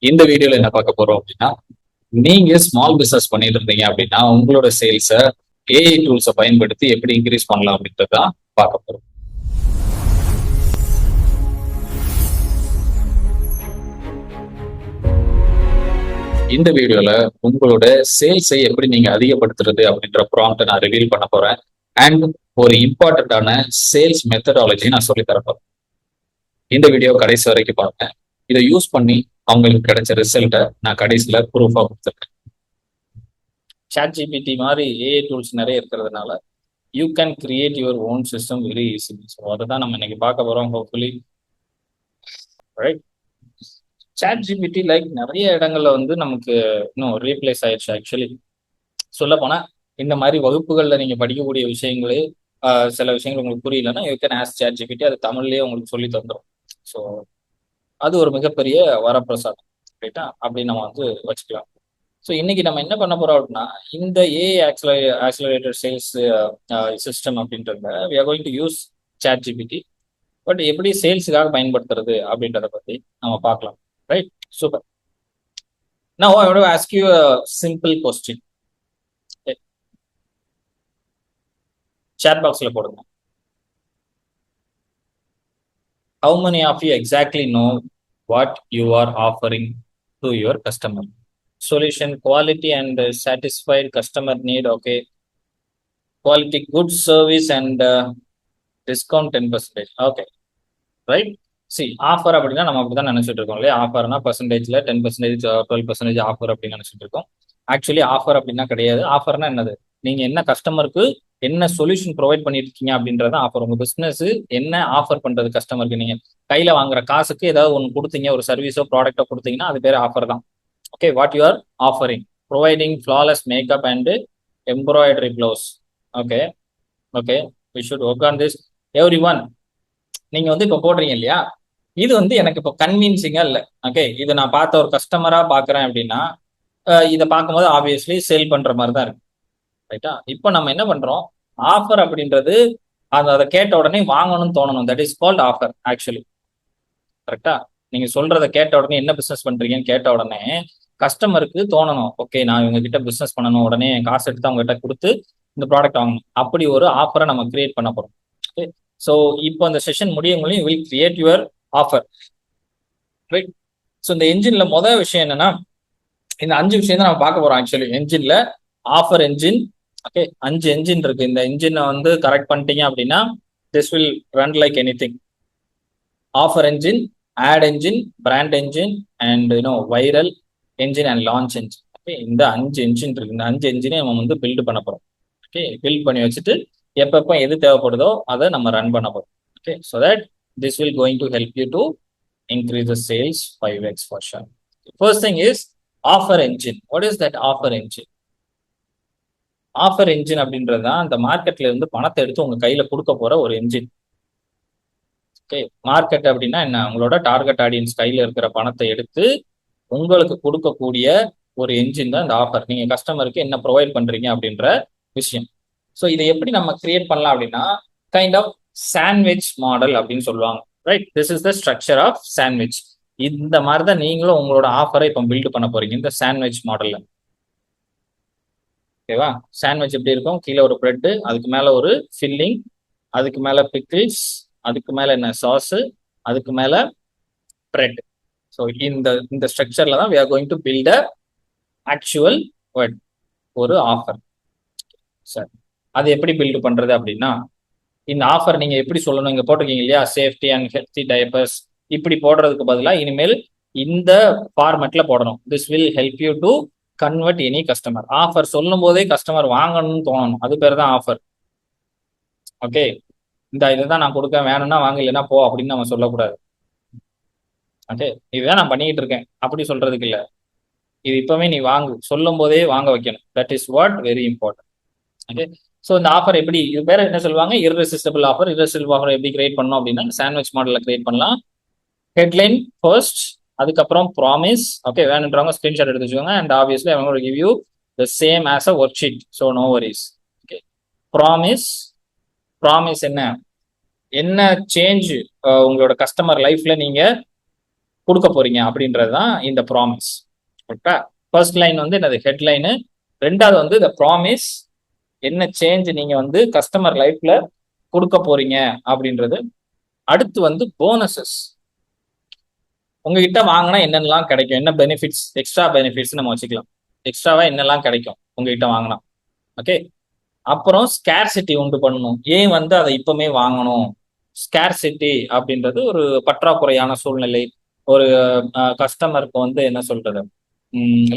இந்த வீடியோல என்ன பார்க்க போறோம் அப்படின்னா, நீங்க ஸ்மால் பிசினஸ் பண்ணிட்டு இருந்தீங்க அப்படின்னா உங்களோட சேல்ஸை ஏஐ டூல்ஸை பயன்படுத்தி எப்படி இன்க்ரீஸ் பண்ணலாம் அப்படின்றது தான் பார்க்க போறோம். இந்த வீடியோல உங்களோட சேல்ஸை எப்படி நீங்க அதிகப்படுத்துறது அப்படின்ற ப்ராம்ப்டை நான் ரிவீல் பண்ண போறேன். அண்ட் ஒரு இம்பார்ட்டன்டான சேல்ஸ் மெத்தடாலஜி நான் சொல்லி தர போறேன். இந்த வீடியோ கடைசி வரைக்கும் பாருங்க. இதை யூஸ் பண்ணி அவங்களுக்கு கிடைச்ச ரிசல்ட்டை நான் கடைசியில ப்ரூஃபா கொடுத்துருக்கேன். ChatGPT மாதிரி ஏஐ டூல்ஸ் நிறைய இருக்கிறதுனால you can create your own system very easily. So அதை தான் நம்ம இன்னைக்கு பார்க்க போறோம். Hopefully right. ChatGPT லைக் நிறைய இடங்கள்ல வந்து நமக்கு இன்னும் ரீப்ளேஸ் ஆயிடுச்சு. ஆக்சுவலி சொல்ல போனா இந்த மாதிரி வகுப்புகள்ல நீங்க படிக்கக்கூடிய விஷயங்களே சில விஷயங்கள் உங்களுக்கு புரியலன்னா யூ கேன் ஆஸ்க் ChatGPT, அது தமிழ்லயே உங்களுக்கு சொல்லி தந்துடும். ஸோ அது ஒரு மிகப்பெரிய வரப்பிரசாதம். ரைட்டா, அப்படி நம்ம வந்து வச்சுக்கலாம். ஸோ இன்னைக்கு நம்ம என்ன பண்ண போறோம் அப்படின்னா, இந்த ஏஐ ஆக்சிலரேட்டர் சேல்ஸ் சிஸ்டம் அப்படின்றத we are going to use ChatGPT. But எப்படி சேல்ஸுக்காக பயன்படுத்துறது அப்படின்றத பத்தி நம்ம பார்க்கலாம். Right, super. Now I want to ask you a simple question. Chat boxல போடுங்க. How many of you exactly know what you are offering to your customer? Solution, quality and satisfied customer need. Okay, quality, good service and discount 10%. Okay, right. C offer அப்படின்னா நம்ம அப்படிதான் நினைச்சிட்டு இருக்கோம் இல்லையா? ஆஃபர்னா பர்சன்டேஜ்ல 10%, 12% offer அப்படின்னு நினைச்சிட்டு இருக்கோம். ஆக்சுவலி ஆஃபர் அப்படின்னா கிடையாது. ஆஃபர்னா என்னது? நீங்க என்ன கஸ்டமருக்கு என்ன சொல்யூஷன் ப்ரொவைட் பண்ணிட்டு இருக்கீங்க அப்படின்றத ஆஃபர். உங்க பிசினஸ் என்ன ஆஃபர் பண்றது கஸ்டமருக்கு? நீங்க கையில வாங்குற காசுக்கு ஏதாவது ஒன்று கொடுத்தீங்க, ஒரு சர்வீஸோ ப்ராடக்டோ கொடுத்தீங்கன்னா அது பேர் ஆஃபர் தான். Okay, what you are offering? Providing flawless makeup and embroidery blouse. Okay okay, we should work on this every one. நீங்க வந்து இப்போ போடுறீங்க இல்லையா, இது வந்து எனக்கு இப்போ கன்வீன்சிங்கா இல்லை. ஓகே, இது நான் பார்த்த ஒரு கஸ்டமரா பாக்குறேன் அப்படின்னா இதை பார்க்கும்போது ஆப்வியஸ்லி சேல் பண்ற மாதிரி தான் இருக்கு. ரைட்டா, இப்போ நம்ம என்ன பண்றோம்? ஆஃபர் அப்படின்றது அதை கேட்ட உடனே வாங்கணும்னு தோணணும். That is called offer actually. கரெக்டா, நீங்க சொல்றதை கேட்ட உடனே என்ன பிசினஸ் பண்றீங்கன்னு கேட்ட உடனே கஸ்டமருக்கு தோணணும், ஓகே நான் இவங்க கிட்ட பிசினஸ் பண்ணணும், உடனே காசு எடுத்து அவங்க கிட்ட கொடுத்து இந்த ப்ராடக்ட் வாங்கணும். அப்படி ஒரு ஆஃபரை நம்ம கிரியேட் பண்ண போறோம். ஓகே, ஸோ இப்போ அந்த செஷன் முடியுங்களையும் will create your offer. Right. So இந்த என்ஜின்ல முதல் விஷயம் என்னன்னா, இந்த 5 விஷயம் தான் நம்ம பார்க்க போறோம். ஆக்சுவலி என்ஜின்ல ஆஃபர் என்ஜின். ஓகே, 5 என்ஜின் இருக்கு. இந்த என்ஜினை வந்து கரெக்ட் பண்ணிட்டீங்க அப்படின்னா this will run like anything. Offer engine, ad engine, brand engine and viral engine and launch engine. Okay, இந்த 5 என்ஜின் இருக்கு. இந்த 5 என்ஜினை நம்ம வந்து பில்ட் பண்ண போறோம். ஓகே, பில்ட் பண்ணி வச்சுட்டு எப்பப்போ எது தேவைப்படுதோ அதை நம்ம ரன் பண்ண போறோம். Okay, so that this will going to help you to increase the sales 5x for sure. First thing is offer engine. What is that offer engine? Offer engine அப்படின்றது தான் அந்த மார்க்கெட்ல இருந்து பணத்தை எடுத்து உங்க கையில கொடுக்க போற ஒரு என்ஜின். ஓகே, மார்க்கெட் அப்படின்னா என்ன? உங்களோட டார்கெட் ஆடியன்ஸ் கையில இருக்கிற பணத்தை எடுத்து உங்களுக்கு கொடுக்கக்கூடிய ஒரு என்ஜின் தான் இந்த ஆஃபர். நீங்க கஸ்டமருக்கு என்ன ப்ரொவைட் பண்றீங்க அப்படின்ற விஷயம். ஸோ இதை எப்படி நம்ம கிரியேட் பண்ணலாம் அப்படின்னா, கைண்ட் ஆஃப் சாண்ட்விச் மாடல் அப்படின்னு சொல்லுவாங்க. Right, this is the structure of sandwich. இந்த மாதிரி தான் நீங்களும் உங்களோட ஆஃபரை இப்போ பில்ட் பண்ண போறீங்க இந்த சாண்ட்விச் மாடல்ல. ஓகேவா? சாண்ட்விச் எப்படி இருக்கும்? கீழே ஒரு பிரெட், அதுக்கு மேல ஒரு ஃபில்லிங், அதுக்கு மேல பிக்கிள்ஸ், அதுக்கு மேல என்ன சாஸ், அதுக்கு மேல பிரெட். ஸோ இந்த இந்த ஸ்ட்ரக்சர்ல தான் we are going to build a actual ஒரு ஆஃபர். சரி, அது எப்படி பில்ட் பண்றது அப்படின்னா, இந்த ஆஃபர் நீங்க எப்படி சொல்லணும்? இங்க போட்டிருக்கீங்க இல்லையா, சேஃப்டி அண்ட் ஹெல்த்தி டைப்பர்ஸ். இப்படி போடுறதுக்கு பதிலாக இனிமேல் இந்த ஃபார்மேட்ல போடணும். This will help you to convert any customer. Offer சொல்லும் போதே கஸ்டமர் வாங்கணும்னு தோணணும். அது பேர் தான் ஆஃபர். ஓகே, இந்த இதுதான் நான் கொடுக்க, வேணும்னா வாங்க, இல்லைன்னா போ அப்படின்னு நம்ம சொல்லக்கூடாது. ஓகே, இதுதான் நான் பண்ணிக்கிட்டு இருக்கேன் அப்படி சொல்றதுக்கு இல்லை. இது இப்பவே நீ வாங்கு, சொல்லும் போதே வாங்க வைக்கணும். That is what very important. Okay, so இந்த ஆஃபர் எப்படி, இது பேர் என்ன சொல்லுவாங்க? Irresistible offer. இர்ரெசிஸ்டபிள் ஆஃபர் எப்படி கிரியேட் பண்ணணும் அப்படின்னா சாண்ட்விச் மாடலில் கிரியேட் பண்ணலாம். ஹெட்லைன் ஃபர்ஸ்ட், அதுக்கப்புறம் ப்ராமிஸ். ஓகே, வேணுன்றவங்க ஸ்கிரீன்ஷாட் எடுத்து வச்சுக்கோங்க. அண்ட் ஆப்வியஸ்லி அவங்க will give you the same as a worksheet, so no worries. Okay, promise. Promise என்ன? என்ன சேஞ்ச் உங்களோட கஸ்டமர் லைஃப்ல நீங்க கொடுக்க போறீங்க அப்படின்றது தான் இந்த ப்ராமிஸ். ஓகே, ஃபர்ஸ்ட் லைன் வந்து என்னது, ஹெட்லைனு. ரெண்டாவது வந்து இந்த ப்ராமிஸ், என்ன சேஞ்ச் நீங்க வந்து கஸ்டமர் லைஃப்ல கொடுக்க போறீங்க அப்படின்றது. அடுத்து வந்து போனஸஸ், உங்ககிட்ட வாங்கினா என்னென்னலாம் கிடைக்கும், என்ன பெனிஃபிட்ஸ், எக்ஸ்ட்ரா பெனிஃபிட்ஸ் நம்ம வச்சுக்கலாம். எக்ஸ்ட்ராவா என்னெல்லாம் கிடைக்கும் உங்ககிட்ட வாங்கினா. ஓகே, அப்புறம் ஸ்கேர்சிட்டி உண்டு பண்ணணும். ஏன் வந்து அதை இப்பவுமே வாங்கணும்? ஸ்கேர்சிட்டி அப்படின்றது ஒரு பற்றாக்குறையான சூழ்நிலை. ஒரு கஸ்டமருக்கு வந்து என்ன சொல்றது,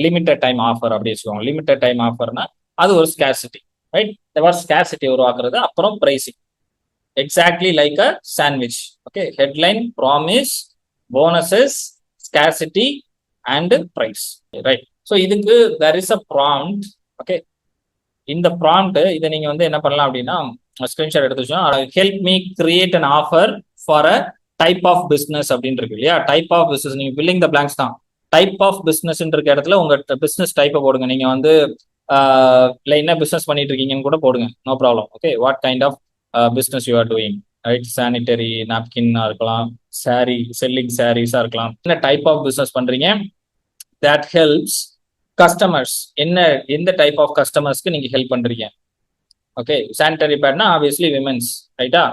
லிமிட்டட் டைம் ஆஃபர் அப்படி வச்சுக்கோங்க. லிமிட்டட் டைம் ஆஃபர்னா அது ஒரு ஸ்கேர்சிட்டி, ரைட்? இந்த ஸ்கேர்சிட்டி உருவாக்குறது. அப்புறம் pricing, exactly like a sandwich. Okay, headline, promise, bonuses, scarcity and price, right? So இதுக்கு there is a prompt. Okay, இந்த ப்ராம்ப்ட் இதை நீங்க வந்து என்ன பண்ணலாம் அப்படின்னா ஸ்கிரீன்ஷாட் எடுத்து வச்சோம். Help me create an offer for a type of business அப்படின்னு இருக்கு இல்லையா? டைப் ஆஃப் பிசினஸ், நீங்க ஃபில்லிங் த பிளாங்க்ஸ் தான். டைப் ஆஃப் பிசினஸ் இருக்க இடத்துல உங்க பிசினஸ் டைப்பை போடுங்க. நீங்க வந்து இல்லை என்ன பிசினஸ் பண்ணிட்டு இருக்கீங்கன்னு கூட போடுங்க, no problem. Okay, what kind of business you are doing, right? Sanitary நாப்கின்னா இருக்கலாம், சாரி செல்லிங் சாரீஸா இருக்கலாம். என்ன டைப் ஆஃப் பிசினஸ் பண்றீங்க, that helps கஸ்டமர்ஸ், என்ன எந்த டைப் ஆஃப் கஸ்டமர்ஸ்க்கு நீங்க ஹெல்ப் பண்றீங்க. ஓகே, சானிட்டரி பேட்னா ஆப்வியஸ்லி விமென்ஸ், ரைட்டா?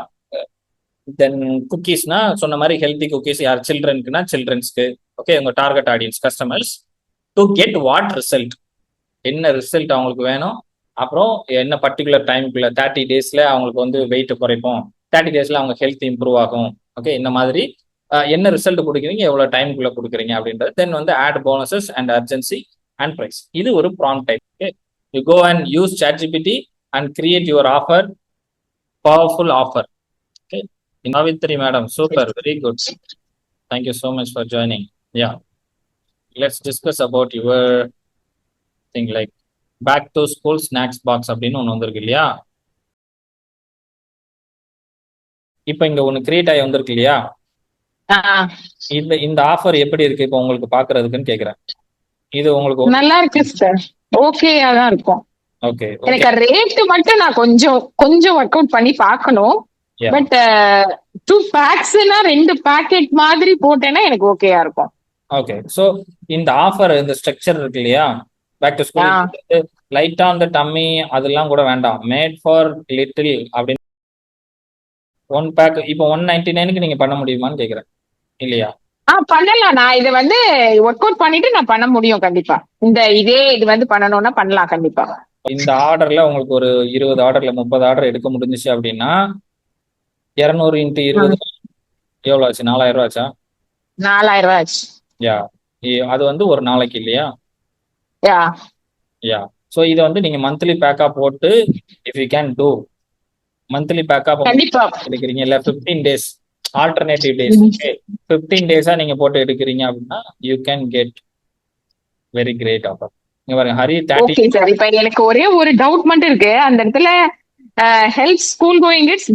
தென் குக்கீஸ்னா சொன்ன மாதிரி ஹெல்தி குக்கீஸ், யார் சில்ட்ரனுக்குன்னா சில்ட்ரன்ஸ்க்கு. ஓகே, உங்க target audience customers. To get what result, என்ன ரிசல்ட் அவங்களுக்கு வேணும், அப்புறம் என்ன பர்டிகுலர் டைமுக்குள்ள 30 daysல அவங்களுக்கு வந்து வெயிட் குறைப்போம், 30 daysல அவங்க ஹெல்த் இம்ப்ரூவ் ஆகும். ஓகே, இந்த மாதிரி என்ன ரிசல்ட் கொடுக்குறீங்க, எவ்வளவு டைமுக்குள்ள கொடுக்குறீங்க அப்படின்றது. தென் வந்து add bonuses and urgency and price. இது ஒரு prompt type. Okay, you go and use ChatGPT and create your offer, powerful offer. Okay, Savitri madam, super, very good. Thank you so much for joining. Yeah, let's discuss about your thing like back to school snacks box அப்படின்னு ஒன்று வந்திருக்கு இல்லையா? இப்போ இங்க ஒன்று create ஆகி வந்திருக்கு இல்லையா? இந்த ஆஃபர் எப்படி இருக்கு இப்போ உங்களுக்கு பாக்குறதுக்குன்னு கேக்குறேன். இது உங்களுக்கு நல்லா இருக்கு சார், ஓகேயா தான் இருக்கும். ஓகே, எனக்கு ரேட் மட்டும் நான் கொஞ்சம் ஒர்க் அவுட் பண்ணி பார்க்கணும். பட் 2 பேக்ஸ்னா 2 பாக்கெட் மாதிரி போட்டேன்னா எனக்கு ஓகேயா இருக்கும். ஓகே, சோ இந்த ஆஃபர், இந்த ஸ்ட்ரக்சர் இருக்கு இல்லையா, back to school, light on the dummy அதெல்லாம் கூட வேண்டாம், மேட் ஃபார் லிட்டில் அப்படின்னு 1 பேக் இப்போ 199க்கு நீங்க பண்ண முடியுமான்னு கேக்குறேன் இல்லையா? பண்ணலாம். நான் இதை வந்து ஒர்க் அவுட் பண்ணிட்டு நான் பண்ண முடியும் கண்டிப்பா. இது வந்து பண்ணணும்னா பண்ணலாம் கண்டிப்பா. இந்த ஆர்டர்ல உங்களுக்கு ஒரு 20 ஆர்டர்ல 30 ஆர்டர் எடுக்க முடிஞ்சிச்சு அப்படின்னா 200 × 20 எவ்வளவு ஆச்சு? 4000 ரூபாய் ஆச்சா? 4000 ரூபாய் ஆச்சு. யா, அது வந்து ஒரு நாளைக்கு இல்லையா? யா, சோ இதை வந்து நீங்க மந்த்லி பேக்கா போட்டு, if you can do monthly பேக்கா எடுக்கிறீங்க இல்ல 15 days ஆல்டர்னேட்டிவ் டேஸ், 15 days நீங்க போட்டு எடுக்கிறீங்க அப்படின்னா you can get very great offer. இங்க பாருங்க, ஹரி 30. ஓகே சார், இப்போ எனக்கு ஒரே ஒரு டவுட் மட்டும் இருக்கு. அந்த இடத்துல ஹெல்ப் ஸ்கூல் கோயிங் இட்ஸ்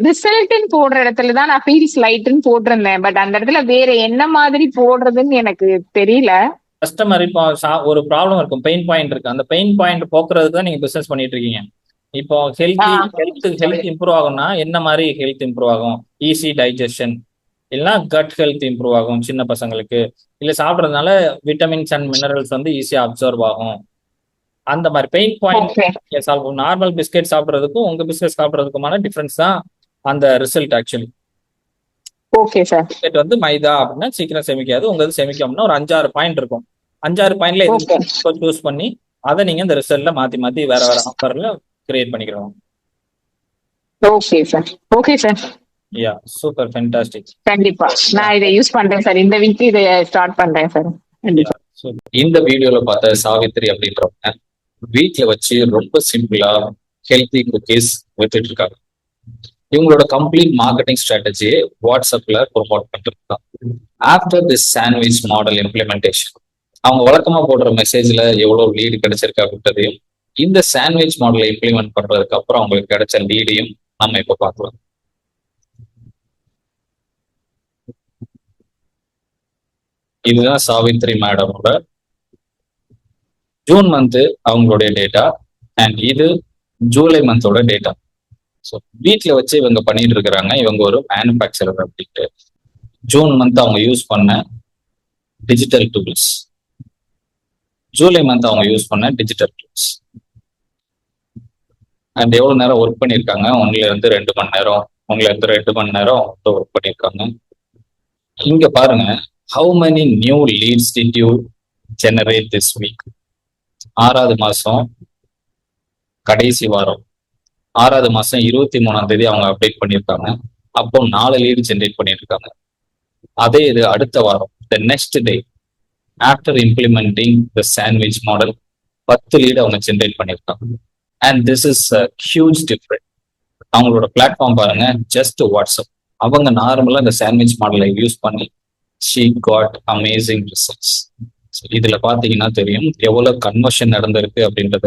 ரிசல்ட்னு போடுற இடத்துல தான் நான் ஃபீல்ஸ் லைட்னு போட்டிருந்தேன். பட் அந்த இடத்துல வேற என்ன மாதிரி போடுறதுன்னு எனக்கு தெரியல. கஸ்டமர் இப்போ ஒரு ப்ராப்ளம் இருக்கும், பெயின் பாயிண்ட் இருக்கு. அந்த பெயின் பாயிண்ட் போக்குறதுக்கு தான் நீங்க பிசினஸ் பண்ணிட்டு இருக்கீங்க. இப்போ ஹெல்த் இம்ப்ரூவ் ஆகும்னா என்ன மாதிரி ஹெல்த் இம்ப்ரூவ் ஆகும்? ஈஸி டைஜஷன், இல்லைன்னா கட் ஹெல்த் இம்ப்ரூவ் ஆகும் சின்ன பசங்களுக்கு. இல்ல சாப்பிட்றதுனால விட்டமின்ஸ் அண்ட் மினரல்ஸ் வந்து ஈஸியா அப்சர்வ் ஆகும். அந்த மாதிரி pain point solve. Normal biscuit சாப்பிட்றதுக்கும் உங்க பிஸ்கெட் சாப்பிட்றதுக்குமான டிஃபரன்ஸ் தான் அந்த result actually. Okay sir, biscuit வந்து மைதா அப்படின்னா சீக்கிரம் செமிக்காது, உங்க செமிக்கணும்னா ஒரு 5-6 பாயிண்ட் இருக்கும். 5-6 பாயிண்ட்ல சூஸ் பண்ணி அதை நீங்க இந்த ரிசல்ட்ல மாத்தி வேற ஆஃபர்ல கிரியேட் பண்ணிக்கிறோம். Okay sir, okay sir. Yeah, super, fantastic. கண்டிப்பா நான் இதை யூஸ் பண்றேன் சார். இந்த வீக் இதை ஸ்டார்ட் பண்றேன் சார். இந்த வீடியோல பார்த்த சாவித்ரி அப்படின்றவங்க வீட்ல வச்சு ரொம்ப சிம்பிளா ஹெல்தி குக்கீஸ் வித்துட்டு இருக்காங்க. இவங்களோட கம்ப்ளீட் மார்க்கெட்டிங் ஸ்ட்ராட்டஜியை வாட்ஸ்அப்ல ப்ரொமோட் பண்ணிருக்காங்க. After this sandwich model implementation, அவங்க வழக்கமா போடுற மெசேஜ்ல எவ்வளவு லீடு கிடைச்சிருக்கு அப்படின்றதையும், இந்த சாண்ட்விச் மாடலை இம்ப்ளிமெண்ட் பண்றதுக்கு அப்புறம் அவங்களுக்கு கிடைச்ச லீடையும் நம்ம இப்ப பார்க்கலாம். இதுதான் சாவித்ரி மேடமோட ஜூன் மந்த் அவங்களுடைய டேட்டா, அண்ட் இது ஜூலை மந்தோட டேட்டா. ஸோ வீட்டில் வச்சு இவங்க பண்ணிட்டு இருக்கிறாங்க. இவங்க ஒரு மேனுஃபேக்சரர் அப்படின்ட்டு ஜூன் மந்த் அவங்க யூஸ் பண்ண டிஜிட்டல் டூல்ஸ். ஜூலை மந்த் அவங்க யூஸ் பண்ண டிஜிட்டல் டூல்ஸ் அண்ட் எவ்வளவு நேரம் ஒர்க் பண்ணியிருக்காங்க, 1 மணி நேரம் ஒர்க் பண்ணியிருக்காங்க. இங்க பாருங்க, how many new leads did you generate this week. 6வது மாசம் கடைசி வாரம், 6வது மாசம் 23ஆம் தேதி அவங்க அப்டேட் பண்ணியிருக்காங்க. அப்போ 4 லீடு ஜென்ரேட் பண்ணியிருக்காங்க. அதே இது அடுத்த வாரம், the next day after implementing the sandwich model 10 lead அவங்க ஜென்ரேட் பண்ணியிருக்காங்க. And this is huge different. அவங்களோட பிளாட்ஃபார்ம் பாருங்க, ஜஸ்ட் வாட்ஸ்அப். அவங்க நார்மலா இந்த சாண்ட்விச் மாடலை யூஸ் பண்ணி ஷீ காட் அமேசிங் ரிசல்ட்ஸ். இதுல பாத்தீங்கன்னா தெரியும் எவ்வளவு கன்வர்ஷன் நடந்திருக்கு அப்படின்றத.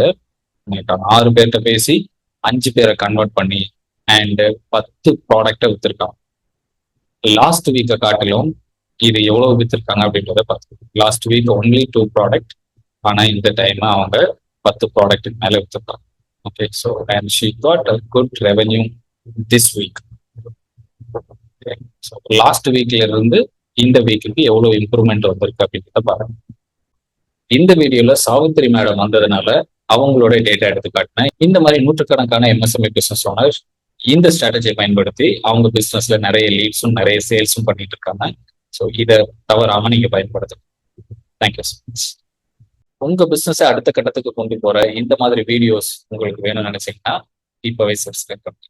6 பேர்கிட்ட பேசி 5 பேரை கன்வெர்ட் பண்ணி அண்ட் 10 ப்ராடக்டை வித்திருக்காங்க. லாஸ்ட் வீக்கை காட்டிலும் இது எவ்வளவு வித்திருக்காங்க அப்படின்றத பார்த்து. லாஸ்ட் வீக் ஒன்லி 2 ப்ராடக்ட், ஆனா இந்த டைம் அவங்க 10 ப்ராடக்ட் மேல வித்திருக்காங்க. Okay, so and she got a good revenue this week. Last வீக்ல இருந்து இந்த வீக்குக்கு எவ்வளவு இம்ப்ரூவ்மெண்ட் வந்திருக்கு அப்படின்றத பாருங்க. இந்த வீடியோல சாவித்ரி மேடம் வந்ததுனால அவங்களோட டேட்டா எடுத்து காட்டினேன். இந்த மாதிரி நூற்றுக்கணக்கான எம்எஸ்எம்இ பிசினஸ் ஓனர் இந்த ஸ்ட்ராட்டஜியை பயன்படுத்தி அவங்க பிசினஸ்ல நிறைய லீட்ஸும் நிறைய சேல்ஸும் பண்ணிட்டு இருக்காங்க. ஸோ இதை தவறாம நீங்க பயன்படுத்தணும். Thank you so much. உங்க பிசினஸை அடுத்த கட்டத்துக்கு கொண்டு போற இந்த மாதிரி வீடியோஸ் உங்களுக்கு வேணும்னு நினைச்சீங்கன்னா இப்பவே சப்ஸ்கிரைப் பண்ணுங்க.